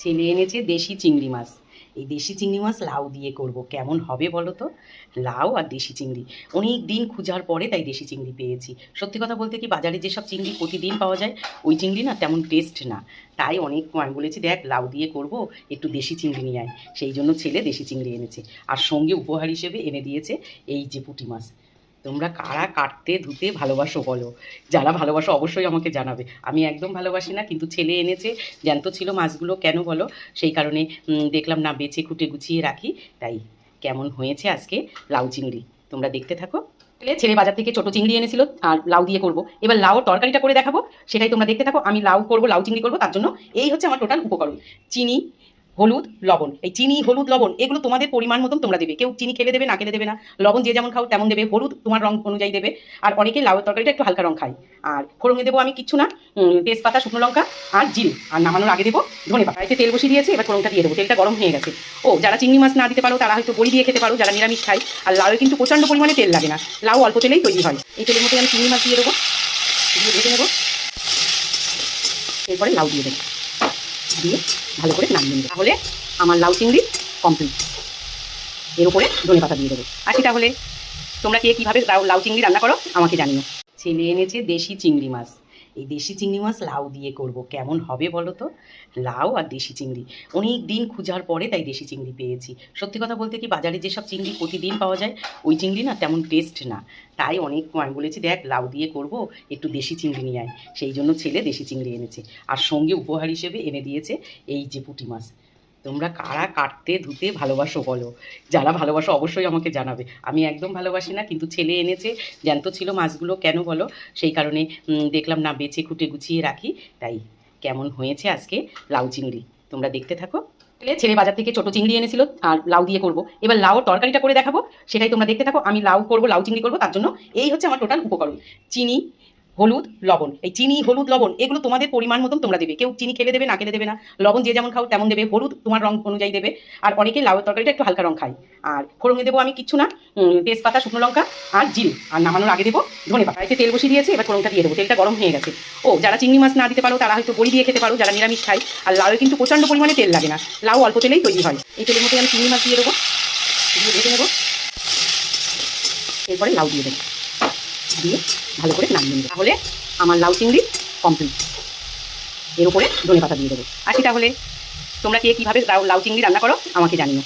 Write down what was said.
ছেলে এনেছে দেশি চিংড়ি মাছ। এই দেশি চিংড়ি মাছ লাউ দিয়ে করব, কেমন হবে বলো তো? লাউ আর দেশি চিংড়ি অনেক দিন খোঁজার পরে তাই দেশি চিংড়ি পেয়েছি। সত্যি কথা বলতে কি, বাজারে যেসব চিংড়ি প্রতিদিন পাওয়া যায় ওই চিংড়ি না তেমন টেস্ট না। তাই অনেক আমি বলেছি দেখ লাউ দিয়ে করব, একটু দেশি চিংড়ি নিয়ে আয়। সেই জন্য ছেলে দেশি চিংড়ি এনেছে, আর সঙ্গে উপহার হিসেবে এনে দিয়েছে এই যে পুঁটি মাছ। তোমরা কারা কাটতে ধুতে ভালোবাসো বলো? যারা ভালোবাসো অবশ্যই আমাকে জানাবে। আমি একদম ভালোবাসি না, কিন্তু ছেলে এনেছে, জ্যান্ত ছিল মাছগুলো, কেন বলো? সেই কারণে দেখলাম না বেছে খুঁটে গুছিয়ে রাখি। তাই কেমন হয়েছে আজকে লাউ চিংড়ি তোমরা দেখতে থাকো। ছেলে বাজার থেকে ছোট চিংড়ি এনেছিল আর লাউ দিয়ে করব, এবার লাউ তরকারিটা করে দেখাবো, সেটাই তোমরা দেখতে থাকো। আমি লাউ করব, লাউ চিংড়ি করবো, তার জন্য এই হচ্ছে আমার টোটাল উপকরণ। চিনি, হলুদ, লবণ। এই চিনি, হলুদ, লবণ এগুলো তোমাদের পরিমাণ মতন তোমরা দেবে। কেউ চিনি খেলে দেবে, না খেলে দেবে না। লবণ যে যেমন খাও তেমন দেবে। হলুদ তোমার রং অনুযায়ী দেবে। আর অনেকে লাউ তরকারিটা একটু হালকা রং খায়। আর ফোড়নে দেবো আমি কিচ্ছু না, তেজপাতা, শুকনো লঙ্কা আর জিরে। আর নামানোর আগে দেবো ধনে পাতা। এতে তেল বসিয়ে দিয়েছি, এবার ফোড়নটা দিয়ে দেবো। তেলটা গরম হয়ে গেছে। যারা চিংড়ি মাছ না দিতে পারো তারা হয়তো বড়ি দিয়ে খেতে পারো, যারা নিরামিষ খায়। আর লাউ কিন্তু প্রচণ্ড পরিমাণে তেল লাগে না, লাউ অল্প তেলেই তৈরি হয়। এই তেলের মধ্যে আমি চিংড়ি মাছ দিয়ে দেবো, দিয়ে ভেজে নেবো। এরপরে লাউ দিয়ে দেবো, দিয়ে ভালো করে নামিয়ে নেবো। তাহলে আমার লাউ চিংড়ি কমপ্লিট। এর উপরে ধনে পাতা দিয়ে দেবো। আসি তাহলে, তোমরা কে কীভাবে লাউ চিংড়ি রান্না করো আমাকে জানিও। ছেলে এনেছে দেশি চিংড়ি মাছ। এই দেশি চিংড়ি মাছ লাউ দিয়ে করব, কেমন হবে বলো তো? লাউ আর দেশি চিংড়ি অনেক দিন খোঁজার পরে তাই দেশি চিংড়ি পেয়েছি। সত্যি কথা বলতে কি, বাজারে যেসব চিংড়ি প্রতিদিন পাওয়া যায় ওই চিংড়ি না তেমন টেস্ট না। তাই অনেক আমি বলেছি দেখ লাউ দিয়ে করব, একটু দেশি চিংড়ি নিয়ে আয়। সেই জন্য ছেলে দেশি চিংড়ি এনেছে, আর সঙ্গে উপহার হিসেবে এনে দিয়েছে এই যে পুঁটি মাছ। তোমরা কারা কাটতে ধুতে ভালোবাসো বলো? যারা ভালোবাসো অবশ্যই আমাকে জানাবে। আমি একদম ভালোবাসি না, কিন্তু ছেলে এনেছে, জ্যান্ত ছিল মাছগুলো, কেন বলো? সেই কারণে দেখলাম না বেছে খুঁটে গুছিয়ে রাখি। তাই কেমন হয়েছে আজকে লাউ চিংড়ি তোমরা দেখতে থাকো। ছেলে বাজার থেকে ছোট চিংড়ি এনেছিল আর লাউ দিয়ে করব, এবার লাউ তরকারিটা করে দেখাবো, সেটাই তোমরা দেখতে থাকো। আমি লাউ করব, লাউ চিংড়ি করবো, তার জন্য এই হচ্ছে আমার টোটাল উপকরণ। চিনি, হলুদ, লবণ। এই চিনি, হলুদ, লবণ এগুলো তোমাদের পরিমাণ মতন তোমরা দেবে। কেউ চিনি খেলে দেবে, না খেলে দেবে না। লবণ যে যেমন খাও তেমন দেবে। হলুদ তোমার রং অনুযায়ী দেবে। আর অনেকে লাউ তরকারিটা একটু হালকা রং খায়। আর ফোড়নে দেবো আমি কিচ্ছু না, তেজপাতা, শুকনো লঙ্কা আর জিরে। আর নামানোর আগে দেবো ধনে পাতা। এতে তেল বসিয়ে দিয়েছি, এবার ফোড়নটা দিয়ে দেবো। তেলটা গরম হয়ে গেছে। যারা চিংড়ি মাছ না দিতে পারো তারা হয়তো বড়ি দিয়ে খেতে পারো, যারা নিরামিষ খায়। আর লাউ কিন্তু প্রচণ্ড পরিমাণে তেল লাগে না, লাউ অল্প তেলেই তৈরি হয়। এই তেলের মধ্যে আমি চিংড়ি মাছ দিয়ে দেবো, দিয়ে ভেজে নেবো। এরপরে লাউ দিয়ে দেবো, দিয়ে ভালো করে নামিয়ে নেবো। তাহলে আমার লাউ চিংড়ি কমপ্লিট। এর উপরে ধনে পাতা দিয়ে দেবো। আসি তাহলে, তোমরা কে কীভাবে লাউ চিংড়ি রান্না করো আমাকে জানিও।